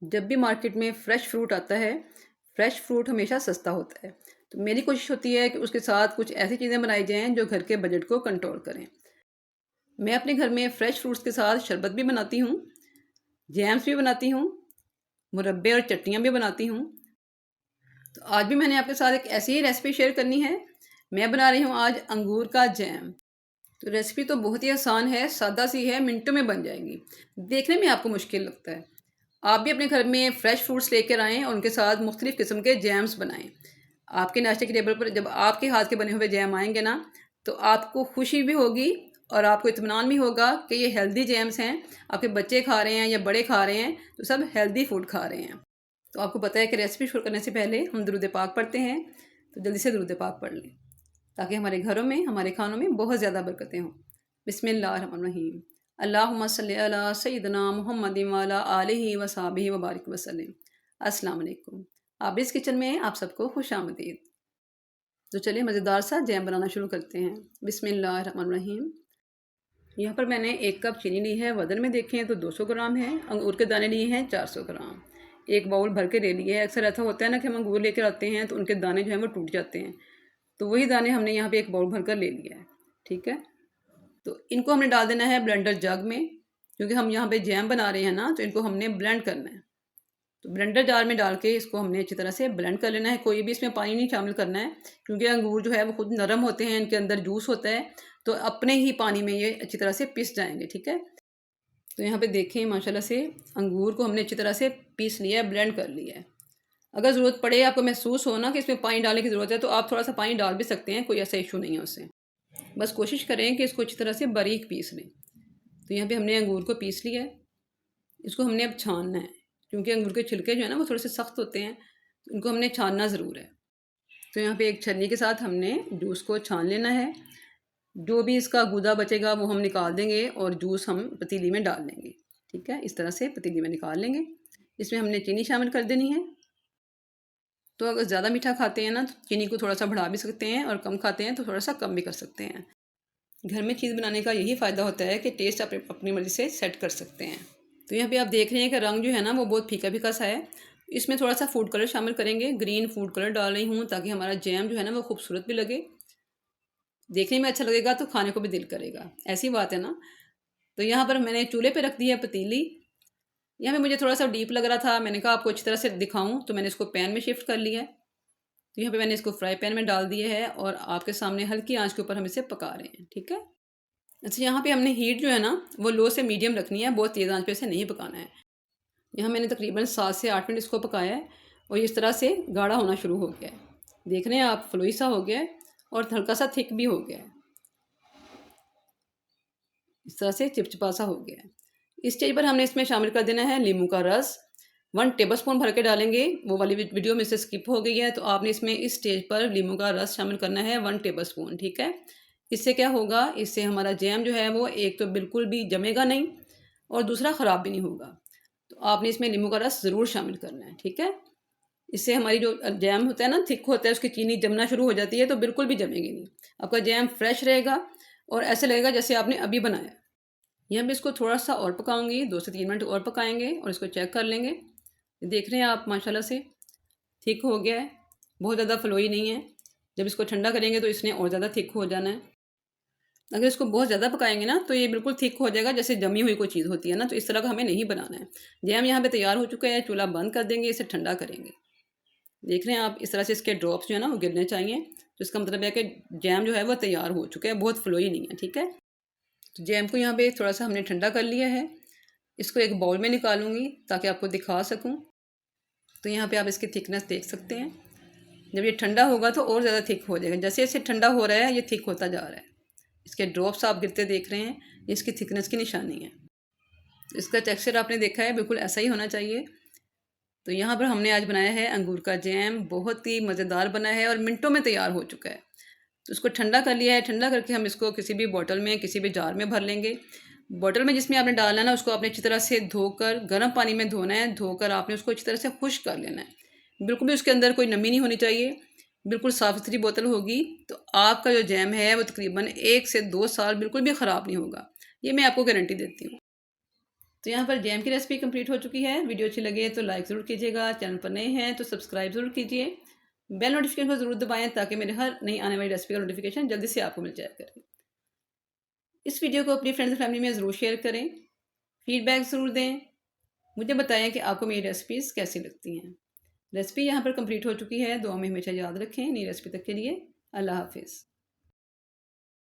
जब भी मार्केट में फ़्रेश फ्रूट आता है, फ़्रेश फ्रूट हमेशा सस्ता होता है। तो मेरी कोशिश होती है कि उसके साथ कुछ ऐसी चीज़ें बनाई जाएँ जो घर के बजट को कंट्रोल करें। मैं अपने घर में फ़्रेश फ्रूट्स के साथ शरबत भी बनाती हूँ, जैम्स भी बनाती हूँ, मुरब्बे और चटनियाँ भी बनाती हूँ। तो आज भी मैंने आपके साथ एक ऐसी ही रेसिपी शेयर करनी है। मैं बना रही हूँ आज अंगूर का जैम। तो रेसिपी तो बहुत ही आसान है, सादा सी है, मिनटों में बन जाएगी। देखने में आपको मुश्किल लगता है। आप भी अपने घर में फ़्रेश फ्रूट्स लेकर आएँ और उनके साथ मुख्तलिफ़ किस्म के जैम्स बनाएँ। आपके नाश्ते की टेबल पर जब आपके हाथ के बने हुए जैम आएँगे ना, तो आपको खुशी भी होगी और आपको इत्मीनान भी होगा कि ये हेल्दी जैम्स हैं। आपके बच्चे खा रहे हैं या बड़े खा रहे हैं, तो सब हेल्दी फूड खा रहे हैं। तो आपको पता है कि रेसिपी शुरू करने से पहले हम दुरूद पाक पढ़ते हैं, तो जल्दी से दुरूद पाक पढ़ लें ताकि हमारे घरों में, हमारे खानों में बहुत ज़्यादा बरकतें हों। बिस्मिल्लाहिर्रहमानिर्रहीम। अल्लाहुम्मा सल्ली अला सय्यिदना मुहम्मदिन व अला आलिहि व सहाबिहि व बारिक वसल्लम। अस्सलाम वालेकुम। आबिस किचन में आप सबको खुशामदीद। तो चलिए मज़ेदार सा जैम बनाना शुरू करते हैं। बिस्मिल्लाहिर्रहमानिर्रहीम। यहाँ पर मैंने 1 कप चीनी ली है, वज़न में देखें तो 200 ग्राम है। अंगूर के दाने लिए हैं 400 ग्राम। एक बाउल भर के ले लिए है। अक्सर ऐसा होता है ना कि हम अंगूर लेकर आते हैं तो उनके दाने जो हैं वो टूट जाते हैं, तो वही दाने हमने यहाँ पे एक बाउल भर कर ले लिया है। ठीक है, तो इनको हमने डाल देना है ब्लेंडर जग में, क्योंकि हम यहाँ पे जैम बना रहे हैं ना, तो इनको हमने ब्लेंड करना है। तो ब्लेंडर जार में डाल के इसको हमने अच्छी तरह से ब्लेंड कर लेना है। कोई भी इसमें पानी नहीं शामिल करना है, क्योंकि अंगूर जो है वो खुद नरम होते हैं, इनके अंदर जूस होता है, तो अपने ही पानी में ये अच्छी तरह से पिस जाएंगे। ठीक है, तो यहाँ पे देखें माशाल्लाह से अंगूर को हमने अच्छी तरह से पीस लिया है, ब्लेंड कर लिया है। अगर ज़रूरत पड़े, आपको महसूस हो ना कि इसमें पानी डालने की ज़रूरत है, तो आप थोड़ा सा पानी डाल भी सकते हैं, कोई ऐसा इशू नहीं है उससे। बस कोशिश करें कि इसको अच्छी तरह से बारीक पीस लें। तो यहाँ पे हमने अंगूर को पीस लिया है। इसको हमने अब छानना है, क्योंकि अंगूर के छिलके जो है ना वो थोड़े से सख्त होते हैं, तो इनको हमने छानना ज़रूर है। तो यहाँ पे एक छन्नी के साथ हमने जूस को छान लेना है। जो भी इसका गूदा बचेगा वो हम निकाल देंगे और जूस हम पतीली में डाल लेंगे। ठीक है, इस तरह से पतीली में निकाल लेंगे। इसमें हमने चीनी शामिल कर देनी है। तो अगर ज़्यादा मीठा खाते हैं ना, तो चीनी को थोड़ा सा बढ़ा भी सकते हैं, और कम खाते हैं तो थोड़ा सा कम भी कर सकते हैं। घर में चीज़ बनाने का यही फ़ायदा होता है कि टेस्ट आप अपनी मर्ज़ी से सेट कर सकते हैं। तो यहाँ पे आप देख रहे हैं कि रंग जो है ना वो बहुत फीका फीका सा है। इसमें थोड़ा सा फूड कलर शामिल करेंगे। ग्रीन फूड कलर डाल रही हूँ ताकि हमारा जैम जो है ना वो खूबसूरत भी लगे, देखने में अच्छा लगेगा, तो खाने को भी दिल करेगा। ऐसी बात है ना। तो यहाँ पर मैंने चूल्हे पे रख दी है पतीली। यहाँ पे मुझे थोड़ा सा डीप लग रहा था, मैंने कहा आपको अच्छी तरह से दिखाऊं, तो मैंने इसको पैन में शिफ्ट कर लिया है। तो यहाँ पे मैंने इसको फ्राई पैन में डाल दिया है और आपके सामने हल्की आंच के ऊपर हम इसे पका रहे हैं। ठीक है, अच्छा यहाँ पे हमने हीट जो है ना वो लो से मीडियम रखनी है, बहुत तेज़ आंच पे इसे नहीं पकाना है। यहाँ मैंने तकरीबन 7 से 8 मिनट इसको पकाया है और इस तरह से गाढ़ा होना शुरू हो गया है। देख रहे हैं आप, फ्लोई सा हो गया है और हल्का सा थिक भी हो गया है। इस तरह से चिपचिपा सा हो गया है। इस स्टेज पर हमने इसमें शामिल कर देना है नींबू का रस। 1 टेबलस्पून भर के डालेंगे। वो वाली वीडियो में से स्किप हो गई है, तो आपने इसमें इस स्टेज पर नींबू का रस शामिल करना है 1 टेबलस्पून। ठीक है, इससे क्या होगा, इससे हमारा जैम जो है वो एक तो बिल्कुल भी जमेगा नहीं और दूसरा ख़राब भी नहीं होगा। तो आपने इसमें नींबू का रस ज़रूर शामिल करना है। ठीक है, इससे हमारी जो जैम होता है ना, थिक होता है, उसकी चीनी जमना शुरू हो जाती है, तो बिल्कुल भी जमेगी नहीं। आपका जैम फ्रेश रहेगा और ऐसे लगेगा जैसे आपने अभी बनाया। यहाँ मैं इसको थोड़ा सा और पकाऊंगी, 2 से 3 मिनट और पकाएंगे और इसको चेक कर लेंगे। देख रहे हैं आप माशाल्लाह से थिक हो गया है, बहुत ज़्यादा फ्लोई नहीं है। जब इसको ठंडा करेंगे तो इसने और ज़्यादा थिक हो जाना है। अगर इसको बहुत ज़्यादा पकाएंगे ना तो ये बिल्कुल थिक हो जाएगा, जैसे जमी हुई कोई चीज़ होती है ना, तो इस तरह का हमें नहीं बनाना है। जैम यहाँ पे तैयार हो चुका है, चूल्हा बंद कर देंगे, इसे ठंडा करेंगे। देख रहे हैं आप, इस तरह से इसके ड्रॉप्स जो है ना वो गिरने चाहिए, तो इसका मतलब है कि जैम जो है वो तैयार हो चुका है, बहुत फ्लोई नहीं है। ठीक है, तो जैम को यहाँ पे थोड़ा सा हमने ठंडा कर लिया है। इसको एक बाउल में निकालूंगी ताकि आपको दिखा सकूं। तो यहाँ पे आप इसकी थिकनेस देख सकते हैं। जब ये ठंडा होगा तो और ज़्यादा थिक हो जाएगा। जैसे जैसे ठंडा हो रहा है ये थिक होता जा रहा है। इसके ड्रॉप्स आप गिरते देख रहे हैं, ये इसकी थिकनेस की निशानी है। तो इसका टेक्सचर आपने देखा है, बिल्कुल ऐसा ही होना चाहिए। तो यहाँ पर हमने आज बनाया है अंगूर का जैम, बहुत ही मज़ेदार बना है और मिनटों में तैयार हो चुका है। तो इसको ठंडा कर लिया है। ठंडा करके हम इसको किसी भी बॉटल में, किसी भी जार में भर लेंगे। बॉटल में जिसमें आपने डालना है ना, उसको आपने अच्छी तरह से धोकर, गर्म पानी में धोना है। धोकर आपने उसको अच्छी तरह से खुश्क कर लेना है। बिल्कुल भी उसके अंदर कोई नमी नहीं होनी चाहिए। बिल्कुल साफ़ सुथरी बोतल होगी तो आपका जो जैम है वो तकरीबन 1 से 2 साल बिल्कुल भी ख़राब नहीं होगा। ये मैं आपको गारंटी देती हूँ। तो यहाँ पर जैम की रेसिपी कंप्लीट हो चुकी है। वीडियो अच्छी लगे तो लाइक ज़रूर कीजिएगा, चैनल पर नए हैं तो सब्सक्राइब ज़रूर कीजिए, बेल नोटिफिकेशन को ज़रूर दबाएं ताकि मेरे हर नई आने वाली रेसिपी का नोटिफिकेशन जल्दी से आपको मिल जाया करे। इस वीडियो को अपनी फ्रेंड्स फैमिली में ज़रूर शेयर करें, फीडबैक ज़रूर दें, मुझे बताएं कि आपको मेरी रेसिपीज़ कैसी लगती हैं। रेसिपी यहाँ पर कंप्लीट हो चुकी है। दुआ में हमेशा याद रखें। नई रेसिपी तक के लिए अल्लाह हाफिज़।